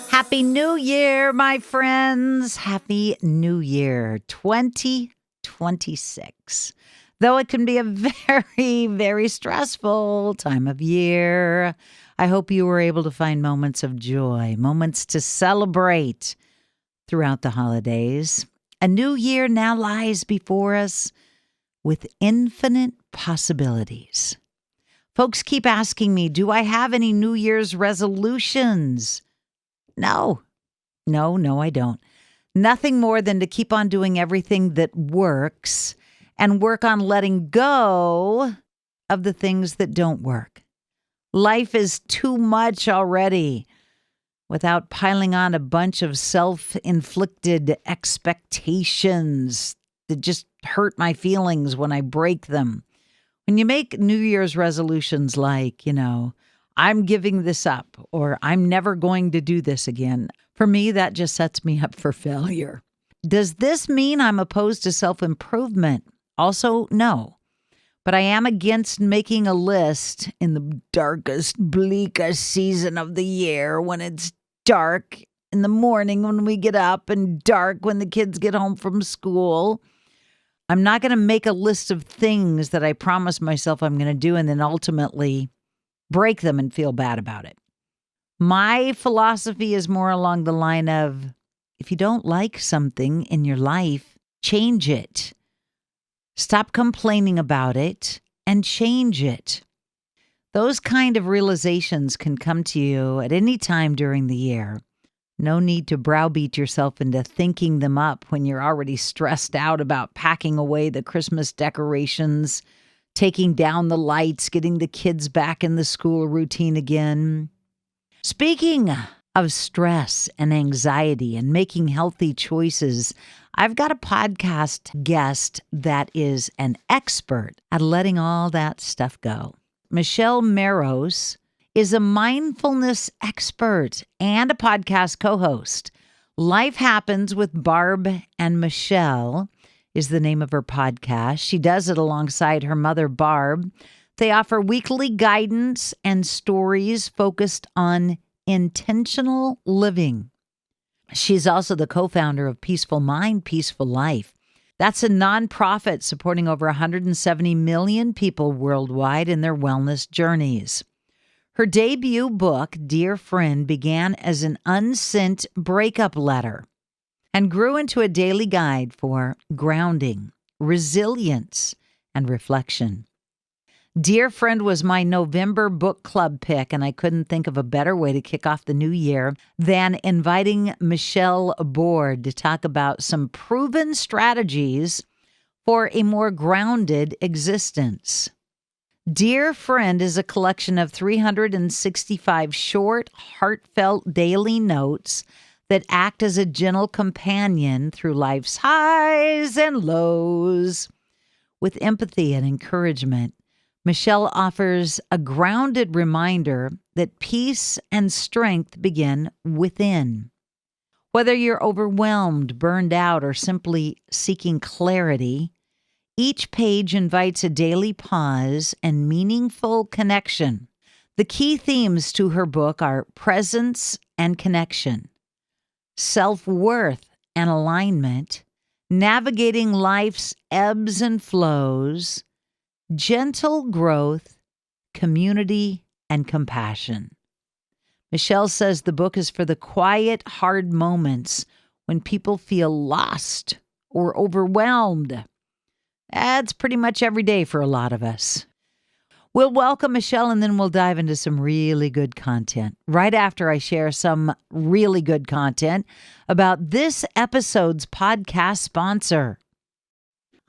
Happy New Year, my friends. Happy New Year 2026. Though it can be a very, very stressful time of year, I hope you were able to find moments of joy, moments to celebrate throughout the holidays. A new year now lies before us with infinite possibilities. Folks keep asking me, do I have any New Year's resolutions? No, I don't. Nothing more than to keep on doing everything that works and work on letting go of the things that don't work. Life is too much already without piling on a bunch of self-inflicted expectations that just hurt my feelings when I break them. When you make New Year's resolutions like, I'm giving this up, or I'm never going to do this again, for me, that just sets me up for failure. Does this mean I'm opposed to self-improvement? Also, no. But I am against making a list in the darkest, bleakest season of the year when it's dark in the morning when we get up and dark when the kids get home from school. I'm not going to make a list of things that I promise myself I'm going to do and then ultimately break them and feel bad about it. My philosophy is more along the line of, if you don't like something in your life, change it. Stop complaining about it and change it. Those kind of realizations can come to you at any time during the year. No need to browbeat yourself into thinking them up when you're already stressed out about packing away the Christmas decorations, taking down the lights, getting the kids back in the school routine again. Speaking of stress and anxiety and making healthy choices, I've got a podcast guest that is an expert at letting all that stuff go. Michelle Maros is a mindfulness expert and a podcast co-host. Life Happens with Barb and Michelle is the name of her podcast. She does it alongside her mother, Barb. They offer weekly guidance and stories focused on intentional living. She's also the co-founder of Peaceful Mind, Peaceful Life. That's a nonprofit supporting over 170 million people worldwide in their wellness journeys. Her debut book, Dear Friend, began as an unsent breakup letter and grew into a daily guide for grounding, resilience, and reflection. Dear Friend was my November book club pick, and I couldn't think of a better way to kick off the new year than inviting Michelle aboard to talk about some proven strategies for a more grounded existence. Dear Friend is a collection of 365 short, heartfelt daily notes that act as a gentle companion through life's highs and lows. With empathy and encouragement, Michelle offers a grounded reminder that peace and strength begin within. Whether you're overwhelmed, burned out, or simply seeking clarity, each page invites a daily pause and meaningful connection. The key themes to her book are presence and connection, self-worth and alignment, navigating life's ebbs and flows, gentle growth, community, and compassion. Michelle says the book is for the quiet, hard moments when people feel lost or overwhelmed. That's pretty much every day for a lot of us. We'll welcome Michelle and then we'll dive into some really good content right after I share some really good content about this episode's podcast sponsor.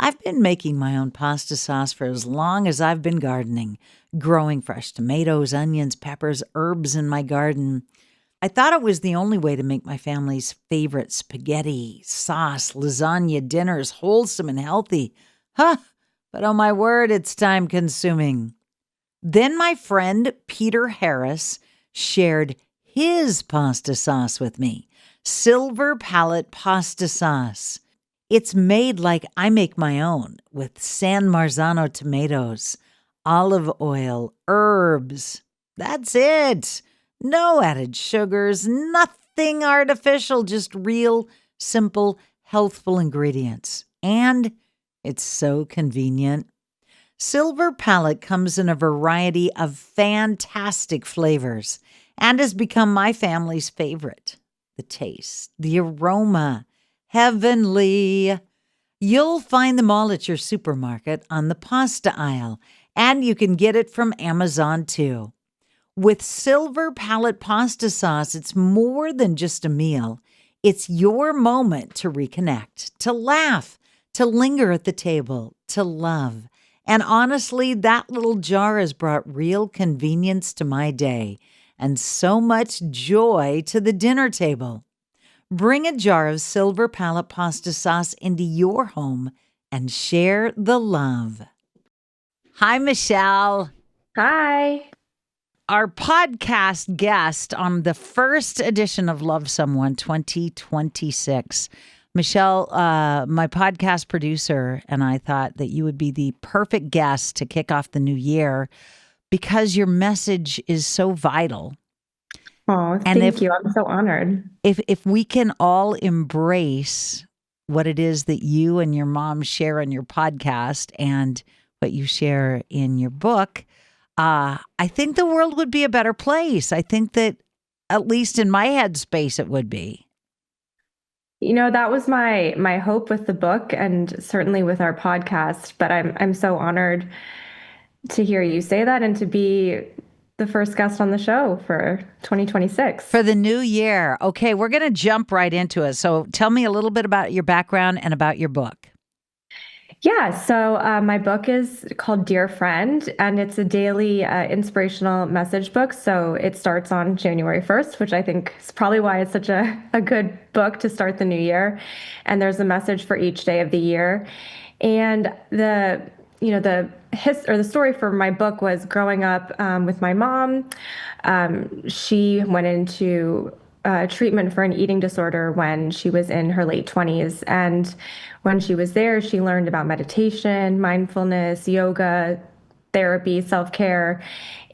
I've been making my own pasta sauce for as long as I've been gardening, growing fresh tomatoes, onions, peppers, herbs in my garden. I thought it was the only way to make my family's favorite spaghetti, sauce, lasagna dinners wholesome and healthy. But oh my word, it's time consuming. Then my friend Peter Harris shared his pasta sauce with me, Silver Palette Pasta Sauce. It's made like I make my own with San Marzano tomatoes, olive oil, herbs, That's it. No added sugars, nothing artificial, just real, simple, healthful ingredients. And it's so convenient. Silver Palette comes in a variety of fantastic flavors and has become my family's favorite. The taste, the aroma, heavenly. You'll find them all at your supermarket on the pasta aisle, and you can get it from Amazon too. With Silver Palette pasta sauce, it's more than just a meal. It's your moment to reconnect, to laugh, to linger at the table, to love. And honestly, that little jar has brought real convenience to my day and so much joy to the dinner table. Bring a jar of Silver Palette pasta sauce into your home and share the love. Hi, Michelle. Hi. Our podcast guest on the first edition of Love Someone 2026. Michelle, my podcast producer, and I thought that you would be the perfect guest to kick off the new year because your message is so vital. Oh, And thank you. I'm so honored. if we can all embrace what it is that you and your mom share on your podcast and what you share in your book, I think the world would be a better place. I think that, at least in my headspace, it would be. That was my hope with the book and certainly with our podcast, but I'm so honored to hear you say that and to be the first guest on the show for 2026. For the new year. Okay, we're going to jump right into it. So tell me a little bit about your background and about your book. Yeah, so my book is called Dear Friend, and it's a daily inspirational message book. So it starts on January 1st, which I think is probably why it's such a good book to start the new year. And there's a message for each day of the year. And the story for my book was growing up with my mom. She went into treatment for an eating disorder when she was in her late 20s. And when she was there, she learned about meditation, mindfulness, yoga, therapy, self care.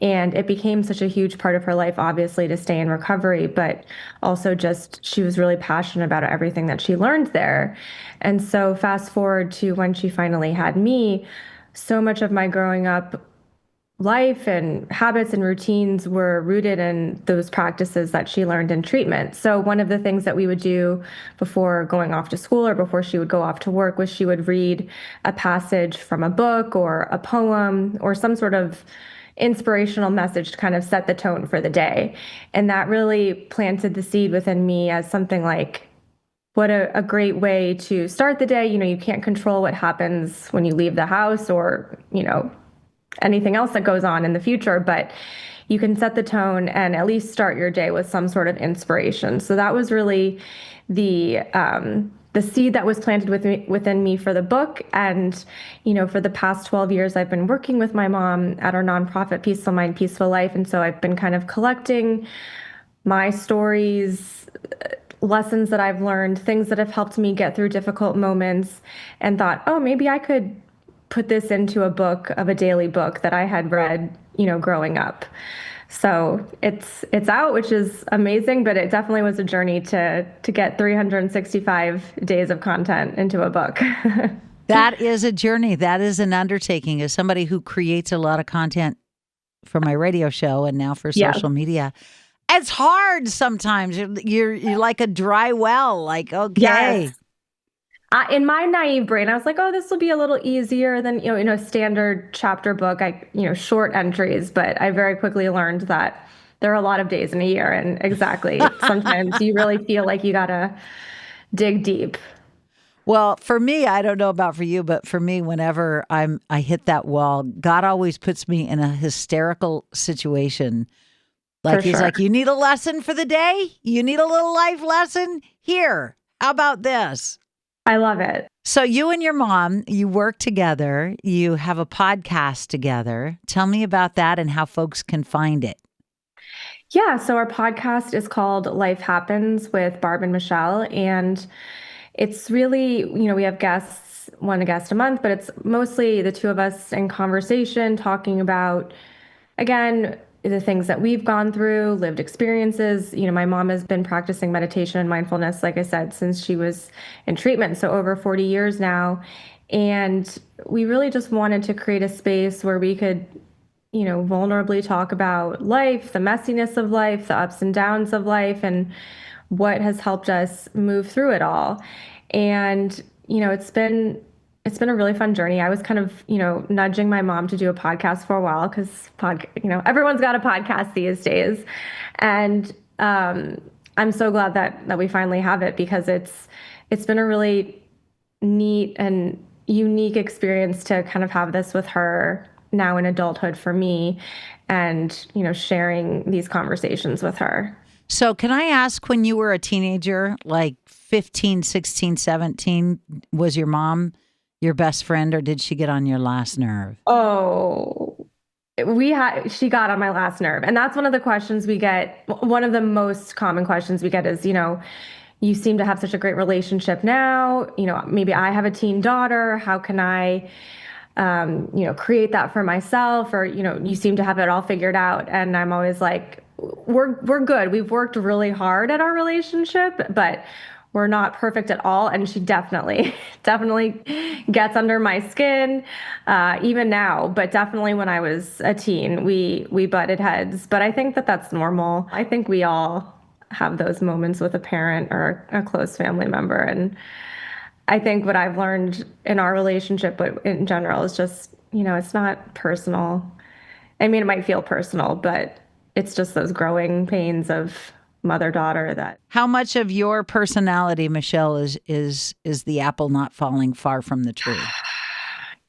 And it became such a huge part of her life, obviously, to stay in recovery, but also just she was really passionate about everything that she learned there. And so, fast forward to when she finally had me, so much of my growing up life and habits and routines were rooted in those practices that she learned in treatment. So one of the things that we would do before going off to school or before she would go off to work was she would read a passage from a book or a poem or some sort of inspirational message to kind of set the tone for the day. And that really planted the seed within me as something like, what a great way to start the day. You can't control what happens when you leave the house or, anything else that goes on in the future, but you can set the tone and at least start your day with some sort of inspiration. So that was really the seed that was planted within me for the book. And for the past 12 years, I've been working with my mom at our nonprofit Peaceful Mind, Peaceful Life, and so I've been kind of collecting my stories, lessons that I've learned, things that have helped me get through difficult moments, and thought, oh, maybe I could put this into a book of a daily book that I had read, growing up. So it's out, which is amazing, but it definitely was a journey to get 365 days of content into a book. That is a journey. That is an undertaking. As somebody who creates a lot of content for my radio show and now for Yeah. social media, it's hard sometimes. You're like a dry well. Like, okay. Yes. In my naive brain, I was like, "Oh, this will be a little easier than a standard chapter book. Short entries." But I very quickly learned that there are a lot of days in a year, and exactly, sometimes you really feel like you gotta dig deep. Well, for me, I don't know about for you, but for me, whenever I hit that wall, God always puts me in a hysterical situation. Like For he's sure. like, you need a lesson for the day? You need a little life lesson? Here, how about this? I love it. So you and your mom, you work together. You have a podcast together. Tell me about that and how folks can find it. Yeah, so our podcast is called Life Happens with Barb and Michelle, and it's really, we have guests, one guest a month, but it's mostly the two of us in conversation talking about, again, the things that we've gone through, lived experiences. My mom has been practicing meditation and mindfulness, like I said, since she was in treatment, so over 40 years now. And we really just wanted to create a space where we could, vulnerably talk about life, the messiness of life, the ups and downs of life, and what has helped us move through it all. And, it's been a really fun journey. I was kind of, nudging my mom to do a podcast for a while because everyone's got a podcast these days. And I'm so glad that we finally have it because it's been a really neat and unique experience to kind of have this with her now in adulthood for me and, sharing these conversations with her. So, can I ask, when you were a teenager, like 15, 16, 17, was your mom your best friend, or did she get on your last nerve? Oh, she got on my last nerve. And that's one of the questions we get. One of the most common questions we get is, you seem to have such a great relationship now. Maybe I have a teen daughter. How can I, create that for myself? Or, you seem to have it all figured out. And I'm always like, we're good. We've worked really hard at our relationship, but we're not perfect at all. And she definitely, definitely gets under my skin, even now. But definitely when I was a teen, we butted heads. But I think that that's normal. I think we all have those moments with a parent or a close family member. And I think what I've learned in our relationship, but in general, is just, it's not personal. I mean, it might feel personal, but it's just those growing pains of mother-daughter that. How much of your personality, Michelle, is the apple not falling far from the tree?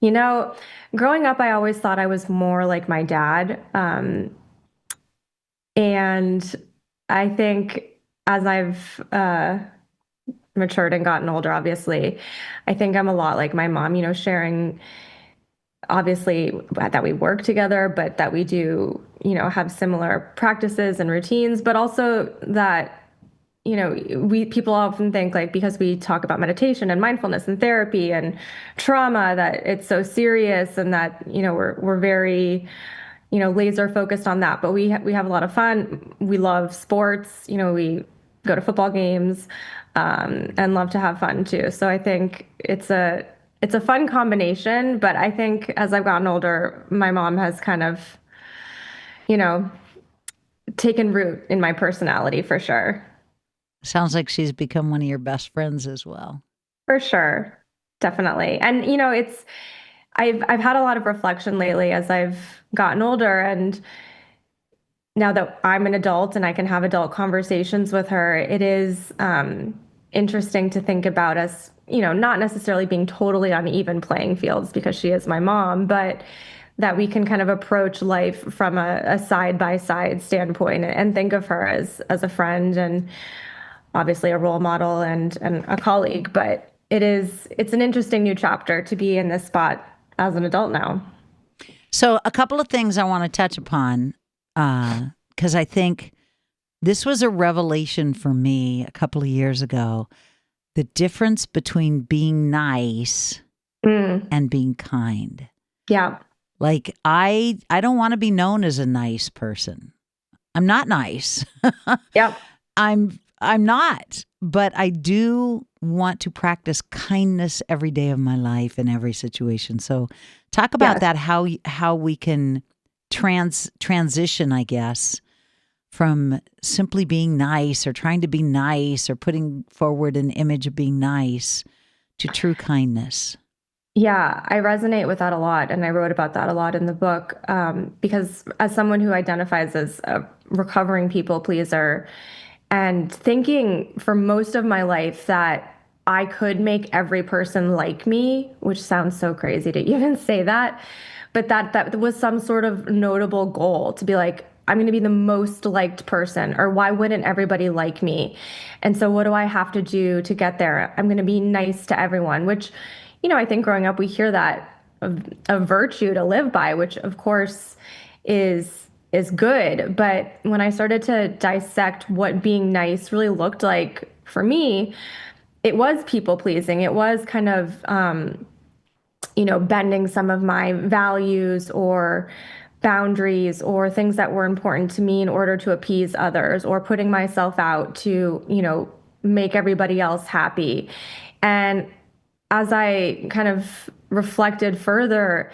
You know, Growing up, I always thought I was more like my dad. And I think as I've matured and gotten older, obviously, I think I'm a lot like my mom, sharing obviously that we work together, but that we do, have similar practices and routines, but also that, we people often think like because we talk about meditation and mindfulness and therapy and trauma that it's so serious and that, we're very, laser focused on that. But we have a lot of fun. We love sports. We go to football games, and love to have fun too. So I think it's a fun combination. But I think as I've gotten older, my mom has kind of, you know, taken root in my personality for sure. Sounds like she's become one of your best friends as well. For sure. Definitely. And I've had a lot of reflection lately as I've gotten older, and now that I'm an adult and I can have adult conversations with her, it is interesting to think about us, not necessarily being totally on even playing fields because she is my mom, but that we can kind of approach life from a side by side standpoint and think of her as a friend and obviously a role model and a colleague. But it's an interesting new chapter to be in this spot as an adult now. So, a couple of things I want to touch upon, because I think this was a revelation for me a couple of years ago. The difference between being nice and being kind. Yeah. Like I don't want to be known as a nice person. I'm not nice. Yep. I'm not, but I do want to practice kindness every day of my life in every situation. So talk about Yes. that, how we can transition, I guess, from simply being nice or trying to be nice or putting forward an image of being nice to true kindness. Yeah, I resonate with that a lot. And I wrote about that a lot in the book, because as someone who identifies as a recovering people pleaser and thinking for most of my life that I could make every person like me, which sounds so crazy to even say that, but that was some sort of notable goal to be like, I'm going to be the most liked person, or why wouldn't everybody like me? And so what do I have to do to get there? I'm going to be nice to everyone, which, I think growing up, we hear that a virtue to live by, which of course is good. But when I started to dissect what being nice really looked like for me, it was people pleasing. It was kind of, bending some of my values or boundaries or things that were important to me in order to appease others or putting myself out to, make everybody else happy. And as I kind of reflected further,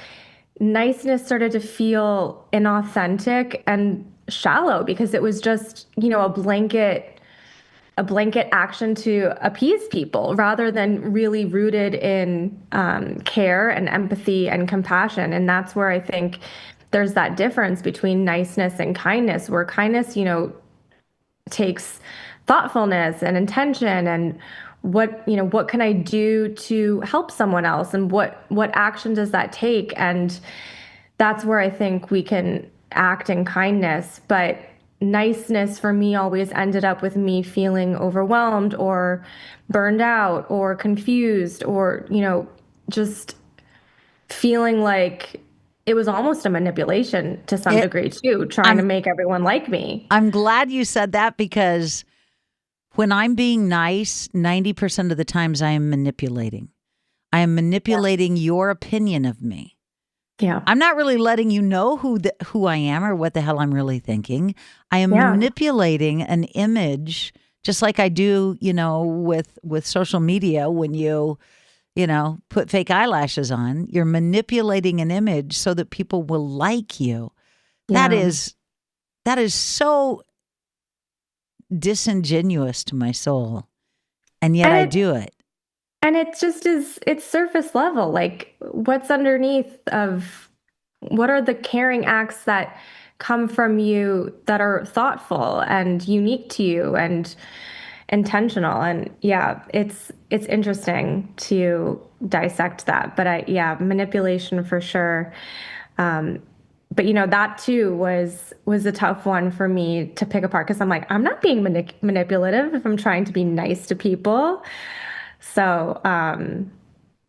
niceness started to feel inauthentic and shallow because it was just, a blanket action to appease people rather than really rooted in care and empathy and compassion. And that's where I think there's that difference between niceness and kindness, where kindness, takes thoughtfulness and intention and what can I do to help someone else and what action does that take? And that's where I think we can act in kindness. But niceness for me always ended up with me feeling overwhelmed or burned out or confused or, just feeling like it was almost a manipulation to some It, degree too, trying to I'm make everyone like me. I'm glad you said that because when I'm being nice, 90% of the times I am manipulating. I am manipulating your opinion of me. Yeah. I'm not really letting you know who I am or what the hell I'm really thinking. I am Yeah. manipulating an image just like I do, with social media when put fake eyelashes on. You're manipulating an image so that people will like you. That Yeah. is that is so disingenuous to my soul. And yet And I it do it. and it just is it's surface level. Like what's underneath of what are the caring acts that come from you that are thoughtful and unique to you and intentional. And yeah, it's interesting to dissect that. But manipulation for sure. Um, but that too was a tough one for me to pick apart because I'm like, I'm not being manipulative if I'm trying to be nice to people. So,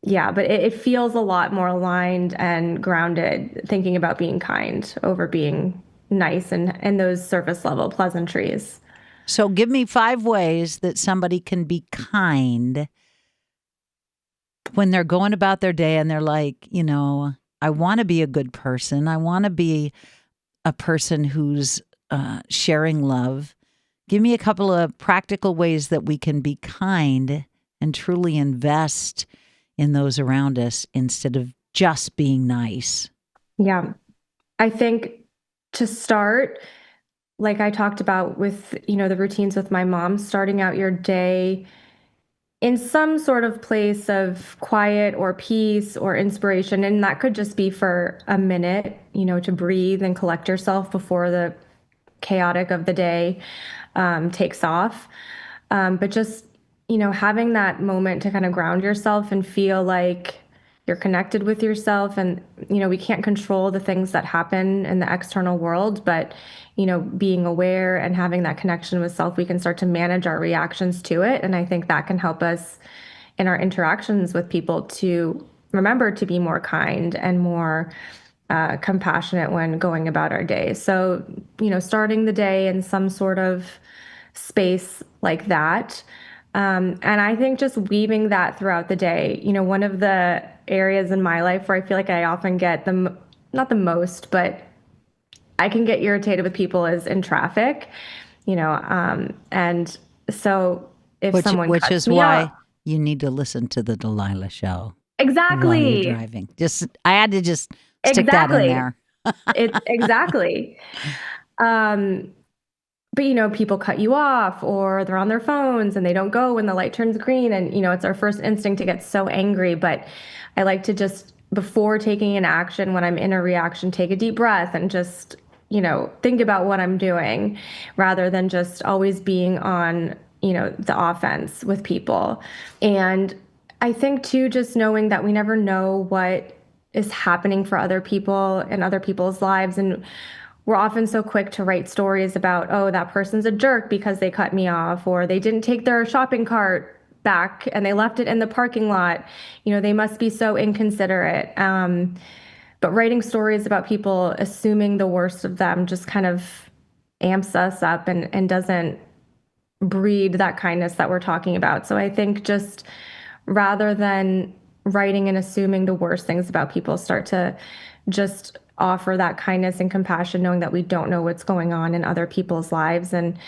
yeah, but it feels a lot more aligned and grounded thinking about being kind over being nice and those surface level pleasantries. So give me 5 ways that somebody can be kind when they're going about their day and they're like, I want to be a good person. I want to be a person who's sharing love. Give me a couple of practical ways that we can be kind and truly invest in those around us instead of just being nice. Yeah. I think to start, like I talked about with, the routines with my mom, starting out your day in some sort of place of quiet or peace or inspiration. And that could just be for a minute, to breathe and collect yourself before the chaotic of the day takes off. But just, having that moment to kind of ground yourself and feel like you're connected with yourself. And, we can't control the things that happen in the external world, but, being aware and having that connection with self, we can start to manage our reactions to it. And I think that can help us in our interactions with people to remember to be more kind and more compassionate when going about our day. So, starting the day in some sort of space like that. And I think just weaving that throughout the day, one of the areas in my life where I feel like I often get not the most, but I can get irritated with people is in traffic, and so if Which someone which cuts is me off, why you need to listen to the Delilah show while you're exactly, driving. I had to just stick that in exactly, there. it's exactly. Um, but people cut you off or they're on their phones and they don't go when the light turns green. And, it's our first instinct to get so angry. But I like to just, before taking an action, when I'm in a reaction, take a deep breath and just, think about what I'm doing rather than just always being on, the offense with people. And I think too, just knowing that we never know what is happening for other people and other people's lives. And we're often so quick to write stories about, oh, that person's a jerk because they cut me off, or they didn't take their shopping cart back and they left it in the parking lot. They must be so inconsiderate. But writing stories about people assuming the worst of them just kind of amps us up and doesn't breed that kindness that we're talking about. So I think just rather than writing and assuming the worst things about people, start to just offer that kindness and compassion, knowing that we don't know what's going on in other people's lives. And,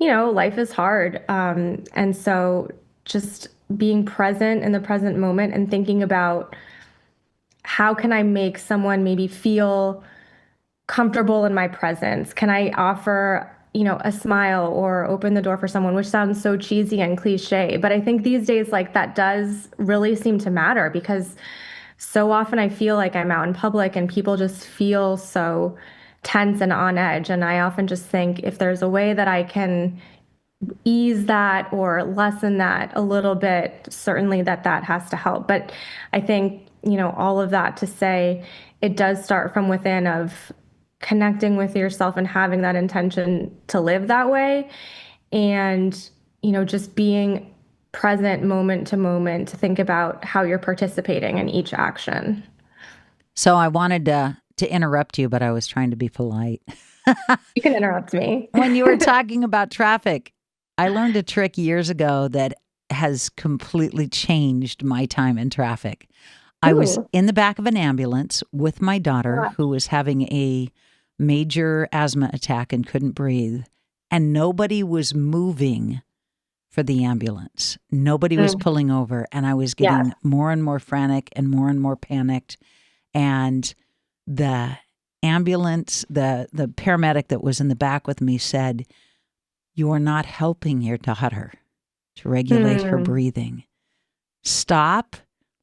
life is hard. And so just being present in the present moment and thinking about how can I make someone maybe feel comfortable in my presence? Can I offer, a smile or open the door for someone, which sounds so cheesy and cliche, but I think these days like that does really seem to matter because so often I feel like I'm out in public and people just feel so tense and on edge. And I often just think if there's a way that I can ease that or lessen that a little bit, certainly that has to help. But I think, all of that to say it does start from within of connecting with yourself and having that intention to live that way. And, just being present moment to moment to think about how you're participating in each action. So I wanted to interrupt you, but I was trying to be polite. You can interrupt me. When you were talking about traffic, I learned a trick years ago that has completely changed my time in traffic. I was Ooh, in the back of an ambulance with my daughter gosh. who was having a major asthma attack and couldn't breathe, and nobody was moving for the ambulance. Nobody was Mm, pulling over, and I was yes. getting more and more frantic and more panicked. And the ambulance, the paramedic that was in the back with me said, "You are not helping your daughter to regulate her Mm, breathing. Stop,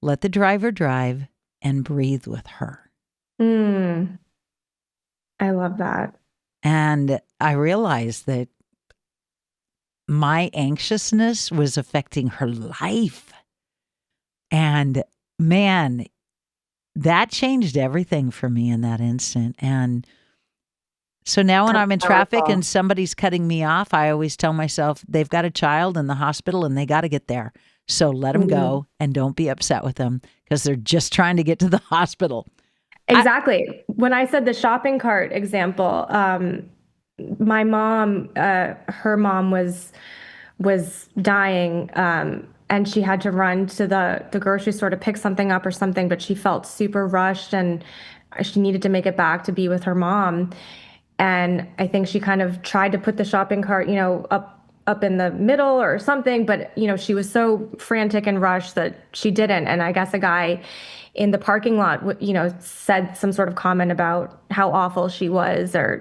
let the driver drive, and breathe with her." mm, I love that. And I realized that my anxiousness was affecting her life. And man, that changed everything for me in that instant. And so now when That's I'm in traffic and powerful. somebody's cutting me off, I always tell myself they've got a child in the hospital and they got to get there. So let them Mm. go and don't be upset with them because they're just trying to get to the hospital. I, Exactly. When I said the shopping cart example, my mom, her mom was dying, and she had to run to the grocery store to pick something up or something, but she felt super rushed and she needed to make it back to be with her mom. And I think she kind of tried to put the shopping cart, up in the middle or something, but she was so frantic and rushed that she didn't. And I guess a guy in the parking lot, said some sort of comment about how awful she was, or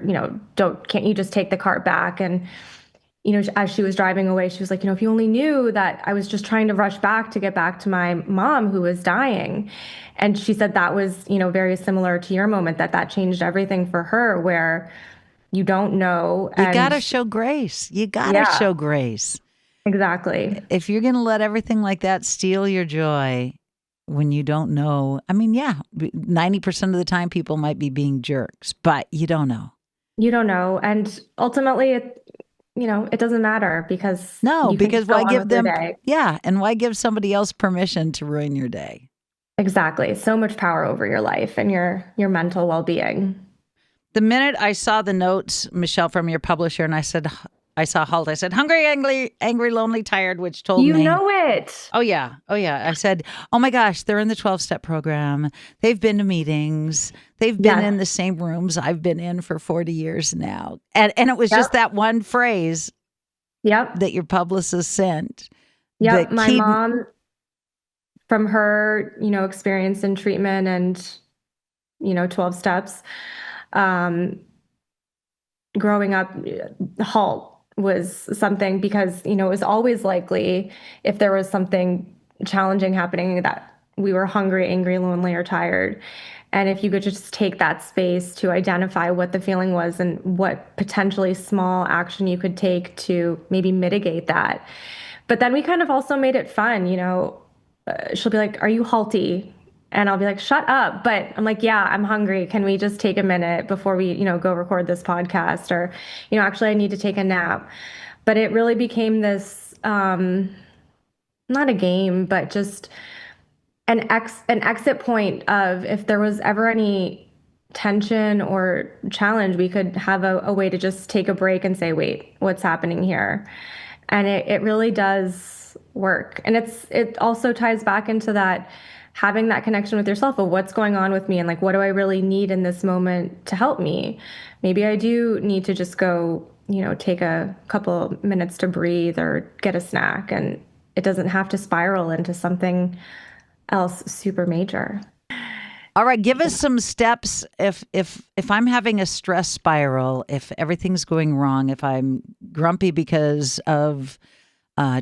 don't can't you just take the cart back? And as she was driving away, she was like, if you only knew that I was just trying to rush back to get back to my mom who was dying. And she said that was, very similar to your moment, that changed everything for her, where you don't know. you got to And show grace. You got to yeah, show grace. exactly. If you're going to let everything like that steal your joy when you don't know, I mean, yeah, 90% of the time people might be being jerks, but you don't know. You don't know. And ultimately, it doesn't matter because No, you can because just go why on give with your them, day. yeah, and why give somebody else permission to ruin your day? Exactly. So much power over your life and your mental well-being. The minute I saw the notes, Michelle, from your publisher, and I saw Halt, I said, hungry, angry, lonely, tired, which told You me, know it. oh, yeah. Oh, yeah. I said, oh my gosh, they're in the 12-step program. They've been to meetings. They've been Yes. in the same rooms I've been in for 40 years now. And it was just Yep. that one phrase Yep. that your publicist sent Yep. that My keyed, mom, from her, experience in treatment and, 12 steps, um, growing up, halt was something because, it was always likely if there was something challenging happening that we were hungry, angry, lonely, or tired. And if you could just take that space to identify what the feeling was and what potentially small action you could take to maybe mitigate that. But then we kind of also made it fun, she'll be like, "Are you halty?" And I'll be like, "Shut up." But I'm like, "Yeah, I'm hungry. Can we just take a minute before we, go record this podcast?" Or, actually, I need to take a nap. But it really became this, not a game, but just an exit point of if there was ever any tension or challenge, we could have a way to just take a break and say, wait, what's happening here? And it really does work. And it also ties back into that having that connection with yourself of what's going on with me and like, what do I really need in this moment to help me? Maybe I do need to just go, take a couple minutes to breathe or get a snack, and it doesn't have to spiral into something else super major. All right, give us some steps if I'm having a stress spiral, if everything's going wrong, if I'm grumpy because of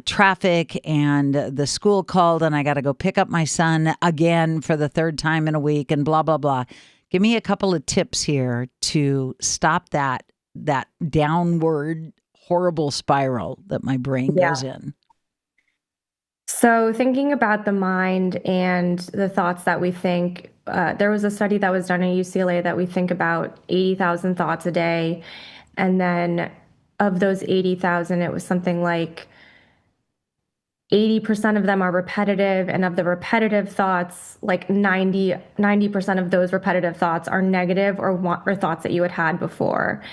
traffic and the school called and I got to go pick up my son again for the third time in a week and blah blah blah. Give me a couple of tips here to stop that downward horrible spiral that my brain Yeah. goes in. So, thinking about the mind and the thoughts that we think, there was a study that was done at UCLA that we think about 80,000 thoughts a day. And then of those 80,000, it was something like 80% of them are repetitive. And of the repetitive thoughts, like 90% of those repetitive thoughts are negative or thoughts that you had before.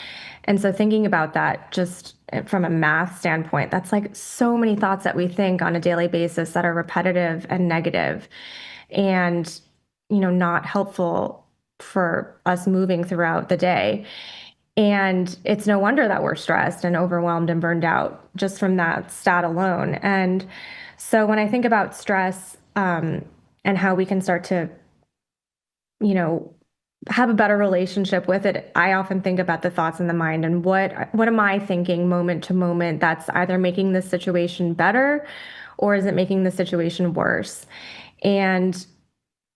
And so thinking about that just from a math standpoint, that's like so many thoughts that we think on a daily basis that are repetitive and negative and, not helpful for us moving throughout the day. And it's no wonder that we're stressed and overwhelmed and burned out just from that stat alone. And so when I think about stress, and how we can start to, you know, have a better relationship with it, I often think about the thoughts in the mind and what am I thinking moment to moment that's either making this situation better or is it making the situation worse? And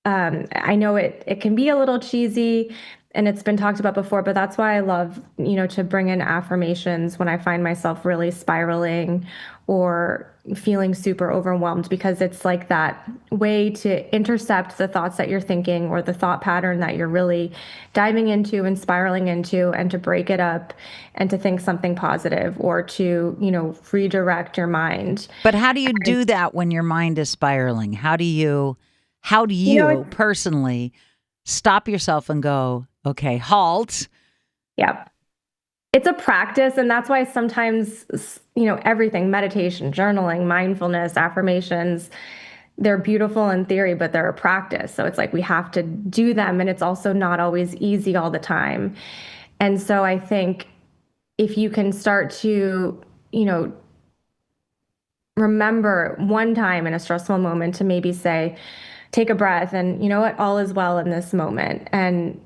I know it can be a little cheesy and it's been talked about before, but that's why I love, to bring in affirmations when I find myself really spiraling or feeling super overwhelmed, because it's like that way to intercept the thoughts that you're thinking or the thought pattern that you're really diving into and spiraling into, and to break it up and to think something positive or to, redirect your mind. But how do you do that when your mind is spiraling? How do You know, you personally stop yourself and go, okay, halt? yeah. It's a practice, and that's why sometimes, everything, meditation, journaling, mindfulness, affirmations, they're beautiful in theory, but they're a practice. So it's like we have to do them, and it's also not always easy all the time. And so I think if you can start to, remember one time in a stressful moment to maybe say, take a breath and you know what, all is well in this moment. And,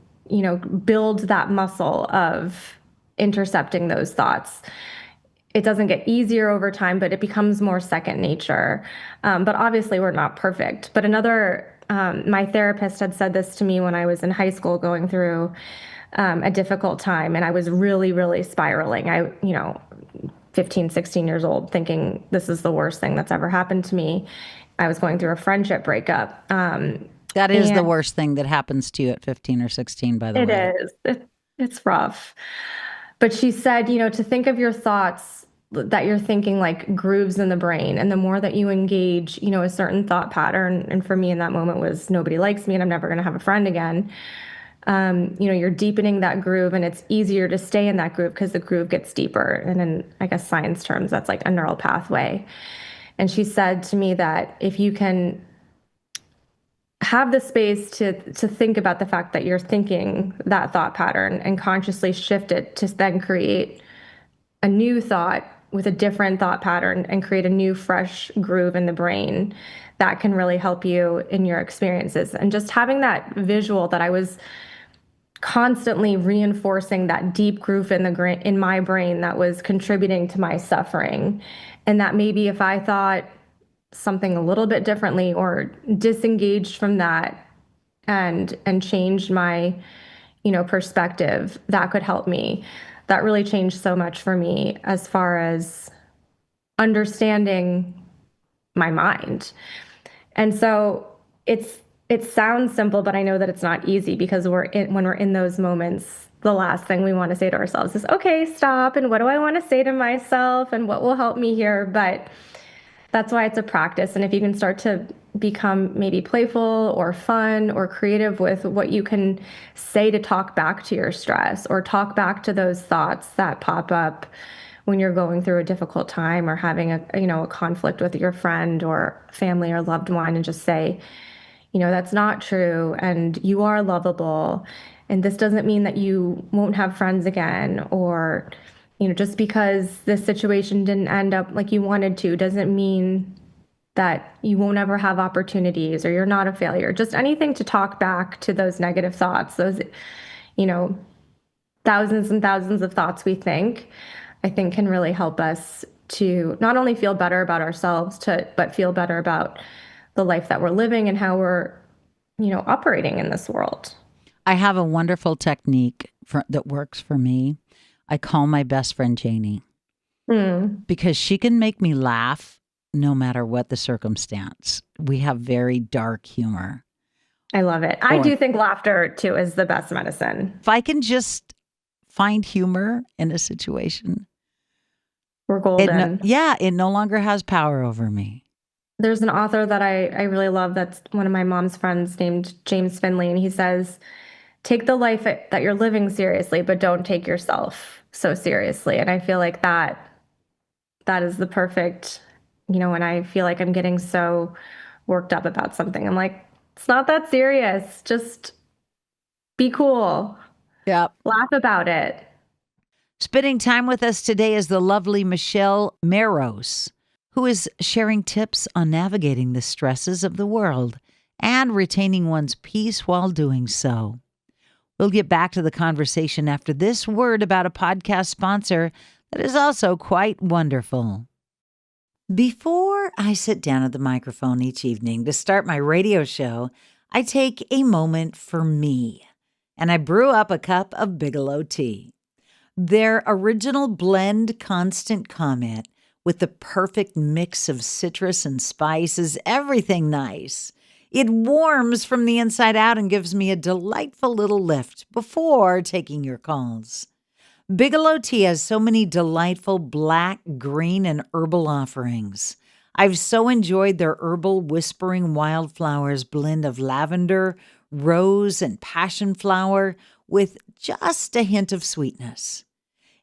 build that muscle of intercepting those thoughts. It doesn't get easier over time, but it becomes more second nature. But obviously, we're not perfect. But my therapist had said this to me when I was in high school going through a difficult time, and I was really, really spiraling. 15, 16 years old, thinking this is the worst thing that's ever happened to me. I was going through a friendship breakup. That is the And worst thing that happens to you at 15 or 16, by the it way. is. It's rough. But she said, to think of your thoughts that you're thinking like grooves in the brain. And the more that you engage, a certain thought pattern, and for me in that moment was nobody likes me and I'm never going to have a friend again. You're deepening that groove, and it's easier to stay in that groove because the groove gets deeper. And in, I guess, science terms, that's like a neural pathway. And she said to me that if you can have the space to think about the fact that you're thinking that thought pattern and consciously shift it to then create a new thought with a different thought pattern and create a new fresh groove in the brain, that can really help you in your experiences. And just having that visual that I was constantly reinforcing that deep groove in my brain that was contributing to my suffering, and that maybe if I thought something a little bit differently or disengaged from that and changed my perspective, that could help me. That really changed so much for me as far as understanding my mind. And so it sounds simple, but I know that it's not easy, because when we're in those moments, the last thing we want to say to ourselves is, okay, stop, and what do I want to say to myself and what will help me here? But that's why it's a practice. And if you can start to become maybe playful or fun or creative with what you can say to talk back to your stress or talk back to those thoughts that pop up when you're going through a difficult time or having a conflict with your friend or family or loved one, and just say, that's not true. And you are lovable. And this doesn't mean that you won't have friends again, or, just because this situation didn't end up like you wanted to, doesn't mean that you won't ever have opportunities or you're not a failure. Just anything to talk back to those negative thoughts, those, you know, thousands and thousands of thoughts we think, I think can really help us to not only feel better about ourselves but feel better about the life that we're living and how we're, operating in this world. I have a wonderful technique that works for me. I call my best friend Janie Hmm. because she can make me laugh no matter what the circumstance. We have very dark humor. I love it. I Or do think laughter too is the best medicine. if I can just find humor in a situation, We're golden. it no longer has power over me. There's an author that I really love that's one of my mom's friends named James Finley, and he says, take the life that you're living seriously, but don't take yourself so seriously. And I feel like that is the perfect, when I feel like I'm getting so worked up about something, I'm like, it's not that serious. Just be cool. Yep. Laugh about it. Spending time with us today is the lovely Michelle Maros, who is sharing tips on navigating the stresses of the world and retaining one's peace while doing so. We'll get back to the conversation after this word about a podcast sponsor that is also quite wonderful. Before I sit down at the microphone each evening to start my radio show, I take a moment for me, and I brew up a cup of Bigelow tea. Their original blend constant comment with the perfect mix of citrus and spice is everything nice. It warms from the inside out and gives me a delightful little lift before taking your calls. Bigelow Tea has so many delightful black, green, and herbal offerings. I've so enjoyed their herbal whispering wildflowers blend of lavender, rose, and passion flower with just a hint of sweetness.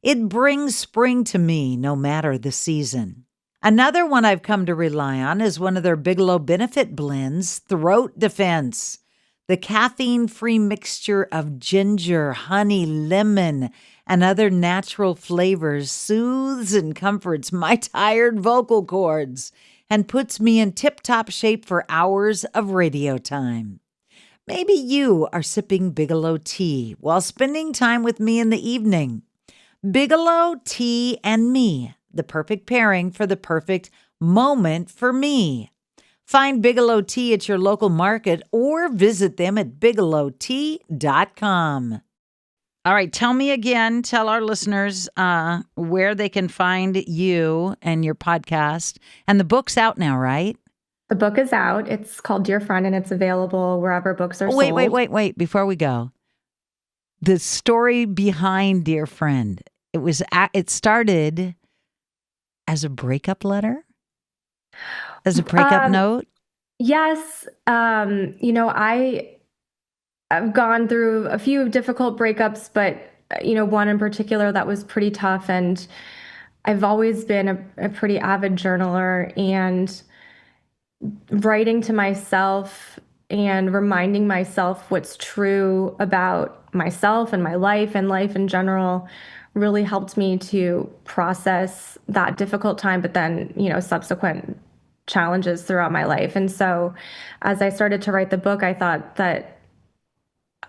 It brings spring to me no matter the season. Another one I've come to rely on is one of their Bigelow Benefit blends, Throat Defense. The caffeine-free mixture of ginger, honey, lemon, and other natural flavors soothes and comforts my tired vocal cords and puts me in tip-top shape for hours of radio time. Maybe you are sipping Bigelow tea while spending time with me in the evening. Bigelow Tea and Me, the perfect pairing for the perfect moment for me. Find Bigelow Tea at your local market or visit them at bigelowtea.com. All right, tell our listeners where they can find you and your podcast. And the book's out now, right? The book is out. It's called Dear Friend, and it's available wherever books are Wait, sold. wait. Before we go, the story behind Dear Friend. It started as a breakup letter, as a breakup note. Yes. I've gone through a few difficult breakups, but one in particular that was pretty tough. And I've always been a pretty avid journaler, and writing to myself and reminding myself what's true about myself and my life and life in general really helped me to process that difficult time, but then, subsequent challenges throughout my life. And so as I started to write the book, I thought that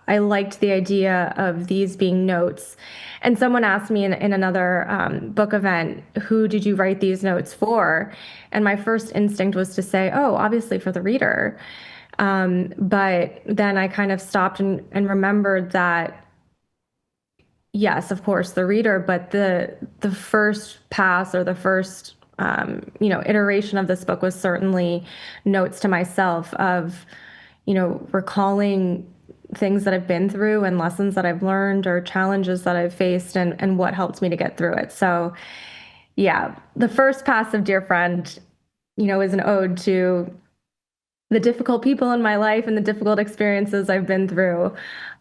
I liked the idea of these being notes. And someone asked me in another book event, who did you write these notes for? And my first instinct was to say, oh, obviously for the reader. But then I kind of stopped and remembered that, yes, of course, the reader, but the first pass or the first iteration of this book was certainly notes to myself of, recalling things that I've been through and lessons that I've learned or challenges that I've faced and what helped me to get through it. So yeah, the first pass of Dear Friend, is an ode to the difficult people in my life and the difficult experiences I've been through.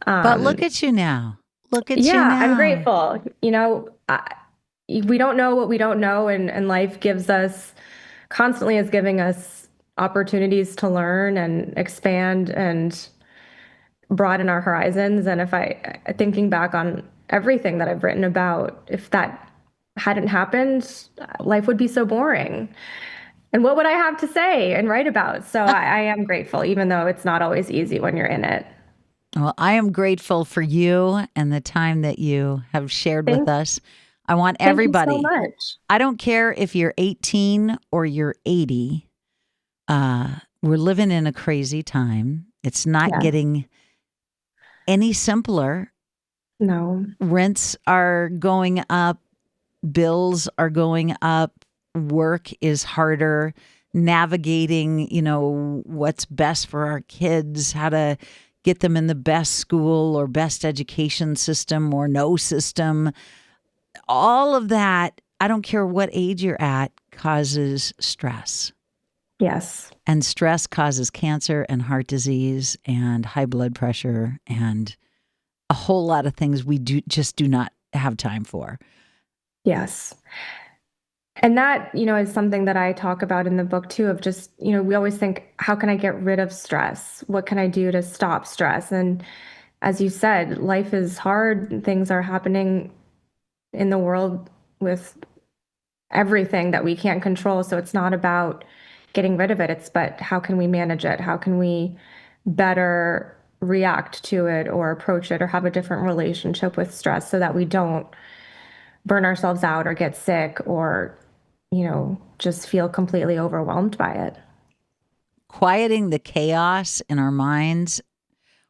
But look at you now. Look at you Yeah, I'm now. grateful. We don't know what we don't know, and life constantly is giving us opportunities to learn and expand and broaden our horizons. And if thinking back on everything that I've written about, if that hadn't happened, life would be so boring. And what would I have to say and write about? So I am grateful, even though it's not always easy when you're in it. Well, I am grateful for you and the time that you have shared with Thank, us. I want thank you so everybody, much. I don't care if you're 18 or you're 80, we're living in a crazy time. It's not Yeah, getting any simpler. no, Rents are going up, bills are going up, work is harder, navigating, what's best for our kids, how to get them in the best school or best education system or no system. All of that, I don't care what age you're at, causes stress. yes, And stress causes cancer and heart disease and high blood pressure and a whole lot of things we do not have time for. yes. And that, is something that I talk about in the book too, of just, we always think, how can I get rid of stress? What can I do to stop stress? And as you said, life is hard. Things are happening in the world with everything that we can't control. So it's not about getting rid of it. But how can we manage it? How can we better react to it or approach it or have a different relationship with stress so that we don't burn ourselves out or get sick or, just feel completely overwhelmed by it. Quieting the chaos in our minds.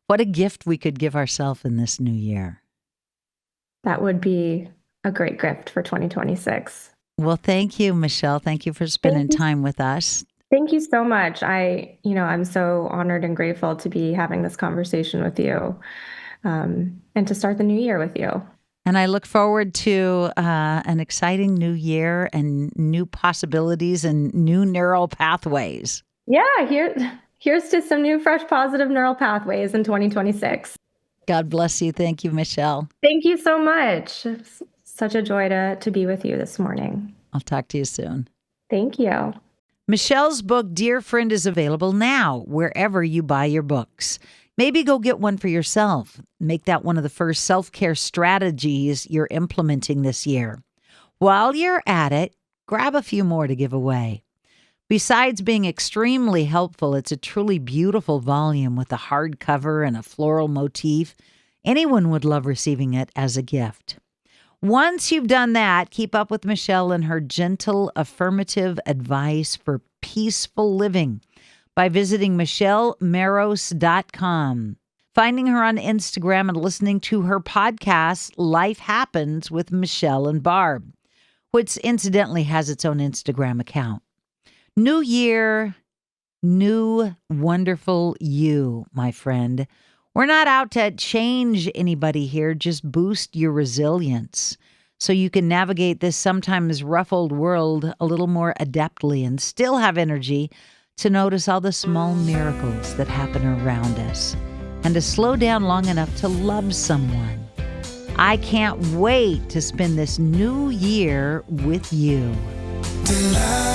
What a gift we could give ourselves in this new year. That would be a great gift for 2026. Well, thank you, Michelle. Thank you for Thank spending you. time with us. Thank you so much. I'm so honored and grateful to be having this conversation with you, and to start the new year with you. And I look forward to an exciting new year and new possibilities and new neural pathways. Yeah, here's to some new, fresh, positive neural pathways in 2026. God bless you. Thank you, Michelle. Thank you so much. It's such a joy to be with you this morning. I'll talk to you soon. Thank you. Michelle's book, Dear Friend, is available now wherever you buy your books. Maybe go get one for yourself. Make that one of the first self-care strategies you're implementing this year. While you're at it, grab a few more to give away. Besides being extremely helpful, it's a truly beautiful volume with a hardcover and a floral motif. Anyone would love receiving it as a gift. Once you've done that, keep up with Michelle and her gentle, affirmative advice for peaceful living by visiting michellemaros.com, finding her on Instagram, and listening to her podcast, Life Happens with Michelle and Barb, which incidentally has its own Instagram account. New year, new wonderful you, my friend. We're not out to change anybody here, just boost your resilience so you can navigate this sometimes ruffled world a little more adeptly and still have energy to notice all the small miracles that happen around us and to slow down long enough to love someone. I can't wait to spend this new year with you. Tonight.